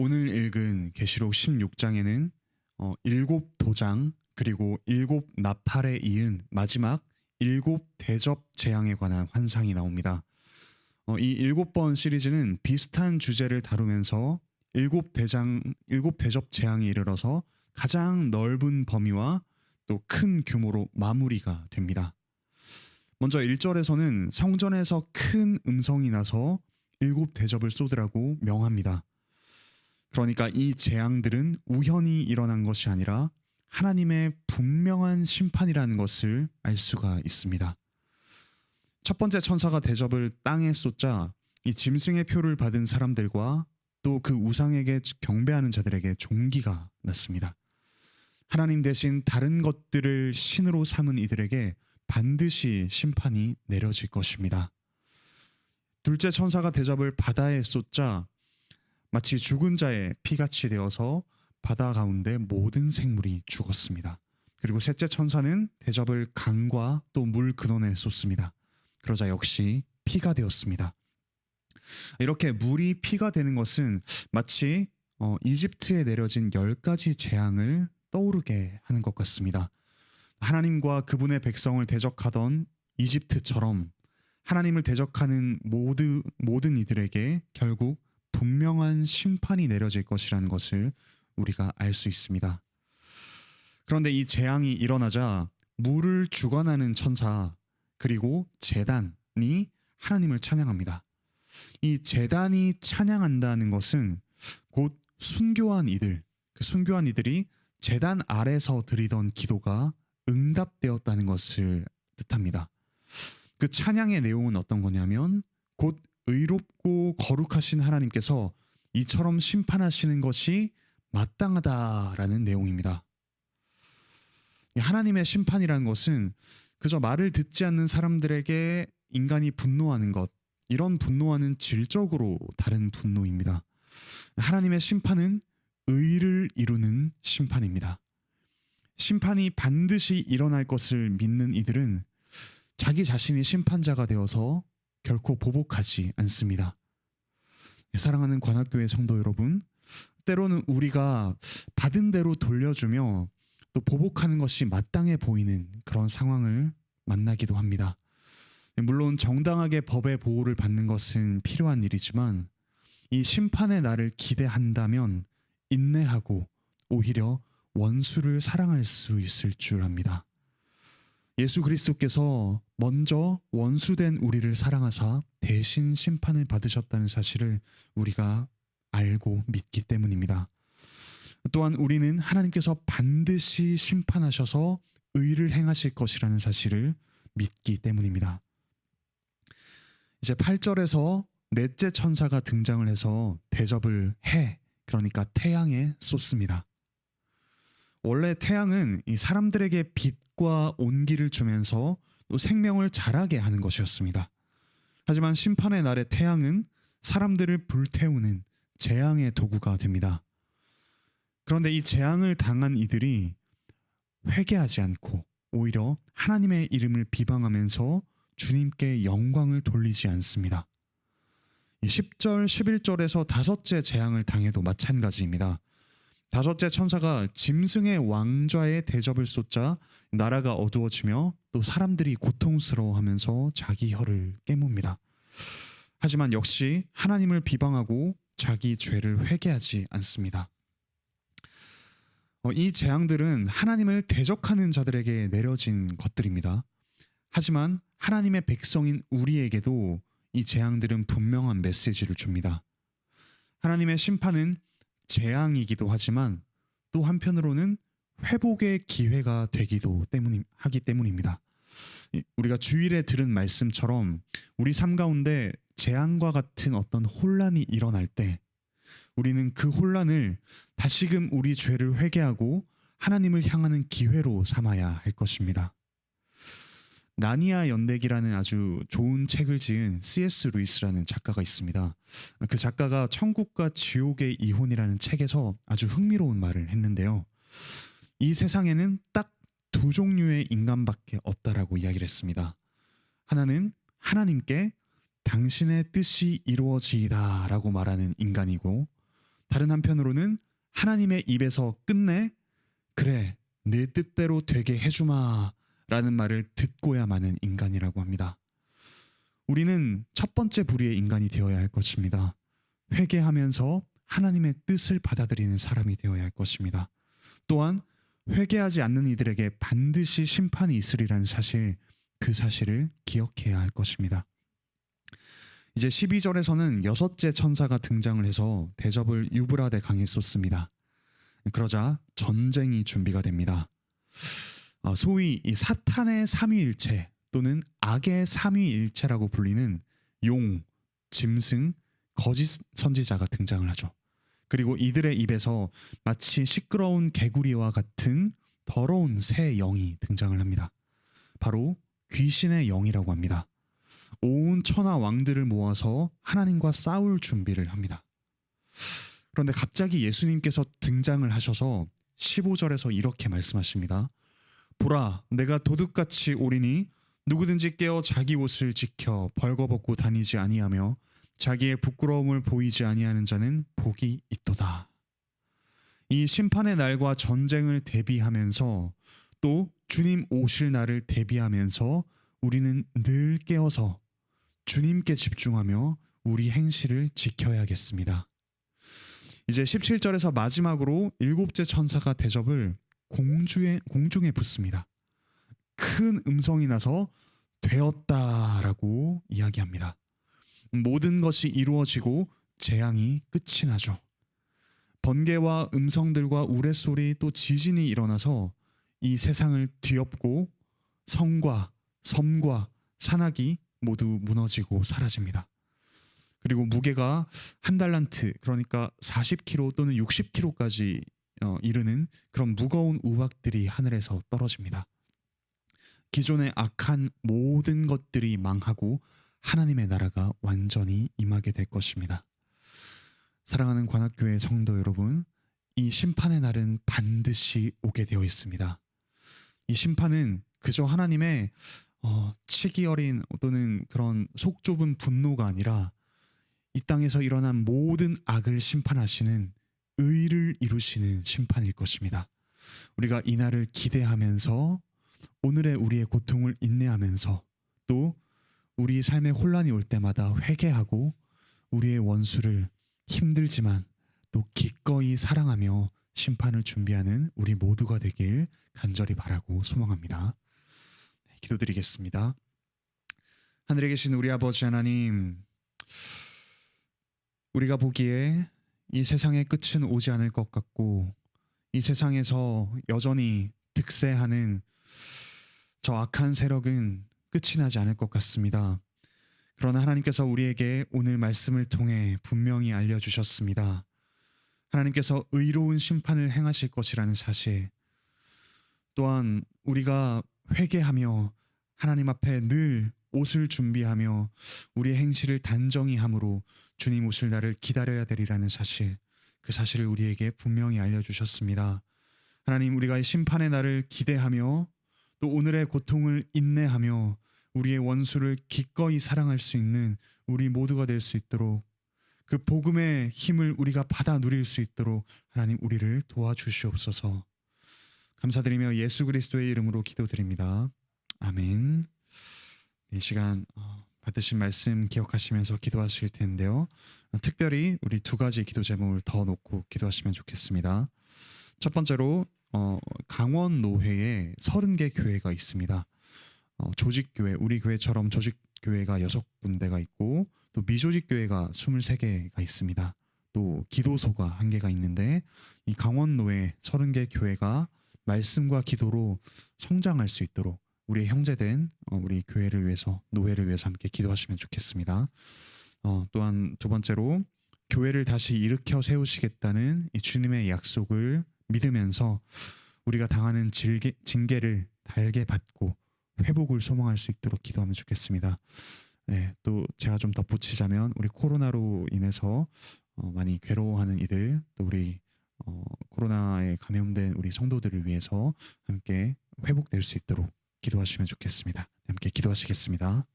오늘 읽은 계시록 16장에는 일곱 도장 그리고 일곱 나팔에 이은 마지막 일곱 대접 재앙에 관한 환상이 나옵니다. 이 일곱 번 시리즈는 비슷한 주제를 다루면서 일곱 대접 재앙에 이르러서 가장 넓은 범위와 또 큰 규모로 마무리가 됩니다. 먼저 1절에서는 성전에서 큰 음성이 나서 일곱 대접을 쏟으라고 명합니다. 그러니까 이 재앙들은 우연히 일어난 것이 아니라 하나님의 분명한 심판이라는 것을 알 수가 있습니다. 첫 번째 천사가 대접을 땅에 쏟자 이 짐승의 표를 받은 사람들과 또 그 우상에게 경배하는 자들에게 종기가 났습니다. 하나님 대신 다른 것들을 신으로 삼은 이들에게 반드시 심판이 내려질 것입니다. 둘째 천사가 대접을 바다에 쏟자 마치 죽은 자의 피같이 되어서 바다 가운데 모든 생물이 죽었습니다. 그리고 셋째 천사는 대접을 강과 또 물 근원에 쏟습니다. 그러자 역시 피가 되었습니다. 이렇게 물이 피가 되는 것은 마치 이집트에 내려진 10가지 재앙을 떠오르게 하는 것 같습니다. 하나님과 그분의 백성을 대적하던 이집트처럼 하나님을 대적하는 모든 이들에게 결국 분명한 심판이 내려질 것이라는 것을 우리가 알 수 있습니다. 그런데 이 재앙이 일어나자 물을 주관하는 천사 그리고 제단이 하나님을 찬양합니다. 이 제단이 찬양한다는 것은 곧 순교한 이들, 그 순교한 이들이 제단 아래서 드리던 기도가 응답되었다는 것을 뜻합니다. 그 찬양의 내용은 어떤 거냐면 곧 의롭고 거룩하신 하나님께서 이처럼 심판하시는 것이 마땅하다라는 내용입니다. 하나님의 심판이라는 것은 그저 말을 듣지 않는 사람들에게 인간이 분노하는 것, 이런 분노와는 질적으로 다른 분노입니다. 하나님의 심판은 의를 이루는 심판입니다. 심판이 반드시 일어날 것을 믿는 이들은 자기 자신이 심판자가 되어서 결코 보복하지 않습니다. 사랑하는 관악교회 성도 여러분, 때로는 우리가 받은 대로 돌려주며 또 보복하는 것이 마땅해 보이는 그런 상황을 만나기도 합니다. 물론 정당하게 법의 보호를 받는 것은 필요한 일이지만 이 심판의 날을 기대한다면 인내하고 오히려 원수를 사랑할 수 있을 줄 압니다. 예수 그리스도께서 먼저 원수된 우리를 사랑하사 대신 심판을 받으셨다는 사실을 우리가 알고 믿기 때문입니다. 또한 우리는 하나님께서 반드시 심판하셔서 의를 행하실 것이라는 사실을 믿기 때문입니다. 이제 8절에서 넷째 천사가 등장을 해서 대접을 그러니까 태양에 쏟습니다. 원래 태양은 이 사람들에게 빛과 온기를 주면서 또 생명을 자라게 하는 것이었습니다. 하지만 심판의 날에 태양은 사람들을 불태우는 재앙의 도구가 됩니다. 그런데 이 재앙을 당한 이들이 회개하지 않고 오히려 하나님의 이름을 비방하면서 주님께 영광을 돌리지 않습니다. 10절, 11절에서 다섯째 재앙을 당해도 마찬가지입니다. 다섯째 천사가 짐승의 왕좌에 대접을 쏟자 나라가 어두워지며 또 사람들이 고통스러워하면서 자기 혀를 깨뭅니다. 하지만 역시 하나님을 비방하고 자기 죄를 회개하지 않습니다. 이 재앙들은 하나님을 대적하는 자들에게 내려진 것들입니다. 하지만 하나님의 백성인 우리에게도 이 재앙들은 분명한 메시지를 줍니다. 하나님의 심판은 재앙이기도 하지만 또 한편으로는 회복의 기회가 되기도 하기 때문입니다. 우리가 주일에 들은 말씀처럼 우리 삶 가운데 재앙과 같은 어떤 혼란이 일어날 때 우리는 그 혼란을 다시금 우리 죄를 회개하고 하나님을 향하는 기회로 삼아야 할 것입니다. 나니아 연대기라는 아주 좋은 책을 지은 C.S. 루이스라는 작가가 있습니다. 그 작가가 천국과 지옥의 이혼이라는 책에서 아주 흥미로운 말을 했는데요. 이 세상에는 딱 두 종류의 인간밖에 없다라고 이야기를 했습니다. 하나는 하나님께 당신의 뜻이 이루어지이다 라고 말하는 인간이고 다른 한편으로는 하나님의 입에서 끝내 그래 내 뜻대로 되게 해주마 라는 말을 듣고야 마는 인간이라고 합니다. 우리는 첫 번째 부류의 인간이 되어야 할 것입니다. 회개하면서 하나님의 뜻을 받아들이는 사람이 되어야 할 것입니다. 또한 회개하지 않는 이들에게 반드시 심판이 있으리라는 사실, 그 사실을 기억해야 할 것입니다. 이제 12절에서는 여섯째 천사가 등장을 해서 대접을 유브라데 강에 쏟습니다. 그러자 전쟁이 준비가 됩니다. 소위 이 사탄의 삼위일체 또는 악의 삼위일체라고 불리는 용, 짐승, 거짓 선지자가 등장을 하죠. 그리고 이들의 입에서 마치 시끄러운 개구리와 같은 더러운 새 영이 등장을 합니다. 바로 귀신의 영이라고 합니다. 온 천하 왕들을 모아서 하나님과 싸울 준비를 합니다. 그런데 갑자기 예수님께서 등장을 하셔서 15절에서 이렇게 말씀하십니다. 보라, 내가 도둑같이 오리니 누구든지 깨어 자기 옷을 지켜 벌거벗고 다니지 아니하며 자기의 부끄러움을 보이지 아니하는 자는 복이 있도다. 이 심판의 날과 전쟁을 대비하면서 또 주님 오실 날을 대비하면서 우리는 늘 깨어서 주님께 집중하며 우리 행실을 지켜야겠습니다. 이제 17절에서 마지막으로 일곱째 천사가 대접을 공중에 붙습니다. 큰 음성이 나서 되었다라고 이야기합니다. 모든 것이 이루어지고 재앙이 끝이 나죠. 번개와 음성들과 우레소리 또 지진이 일어나서 이 세상을 뒤엎고 성과 섬과 산악이 모두 무너지고 사라집니다. 그리고 무게가 한 달란트, 그러니까 40kg 또는 60kg까지 이르는 그런 무거운 우박들이 하늘에서 떨어집니다. 기존의 악한 모든 것들이 망하고 하나님의 나라가 완전히 임하게 될 것입니다. 사랑하는 관악교회 성도 여러분, 이 심판의 날은 반드시 오게 되어 있습니다. 이 심판은 그저 하나님의 치기 어린 또는 그런 속 좁은 분노가 아니라 이 땅에서 일어난 모든 악을 심판하시는 의를 이루시는 심판일 것입니다. 우리가 이 날을 기대하면서 오늘의 우리의 고통을 인내하면서 또 우리 삶의 혼란이 올 때마다 회개하고 우리의 원수를 힘들지만 또 기꺼이 사랑하며 심판을 준비하는 우리 모두가 되길 간절히 바라고 소망합니다. 기도드리겠습니다. 하늘에 계신 우리 아버지 하나님, 우리가 보기에 이 세상의 끝은 오지 않을 것 같고 이 세상에서 여전히 득세하는 저 악한 세력은 끝이 나지 않을 것 같습니다. 그러나 하나님께서 우리에게 오늘 말씀을 통해 분명히 알려주셨습니다. 하나님께서 의로운 심판을 행하실 것이라는 사실, 또한 우리가 회개하며 하나님 앞에 늘 옷을 준비하며 우리의 행실을 단정히 함으로 주님 오실 날을 기다려야 되리라는 사실, 그 사실을 우리에게 분명히 알려주셨습니다. 하나님, 우리가 이 심판의 날을 기대하며 또 오늘의 고통을 인내하며 우리의 원수를 기꺼이 사랑할 수 있는 우리 모두가 될 수 있도록, 그 복음의 힘을 우리가 받아 누릴 수 있도록 하나님 우리를 도와주시옵소서. 감사드리며 예수 그리스도의 이름으로 기도드립니다. 아멘. 이 시간 받으신 말씀 기억하시면서 기도하실 텐데요. 특별히 우리 두 가지 기도 제목을 더 놓고 기도하시면 좋겠습니다. 첫 번째로 강원 노회에 30개 교회가 있습니다. 조직교회, 우리 교회처럼 조직교회가 6군데가 있고 또 미조직교회가 23개가 있습니다. 또 기도소가 1개가 있는데 이 강원 노회 30개 교회가 말씀과 기도로 성장할 수 있도록 우리의 형제된 우리 교회를 위해서, 노회를 위해서 함께 기도하시면 좋겠습니다. 또한 두 번째로 교회를 다시 일으켜 세우시겠다는 이 주님의 약속을 믿으면서 우리가 당하는 징계를 달게 받고 회복을 소망할 수 있도록 기도하면 좋겠습니다. 네, 또 제가 좀 덧붙이자면 우리 코로나로 인해서 많이 괴로워하는 이들, 또 우리 코로나에 감염된 우리 성도들을 위해서 함께 회복될 수 있도록 기도하시면 좋겠습니다. 함께 기도하시겠습니다.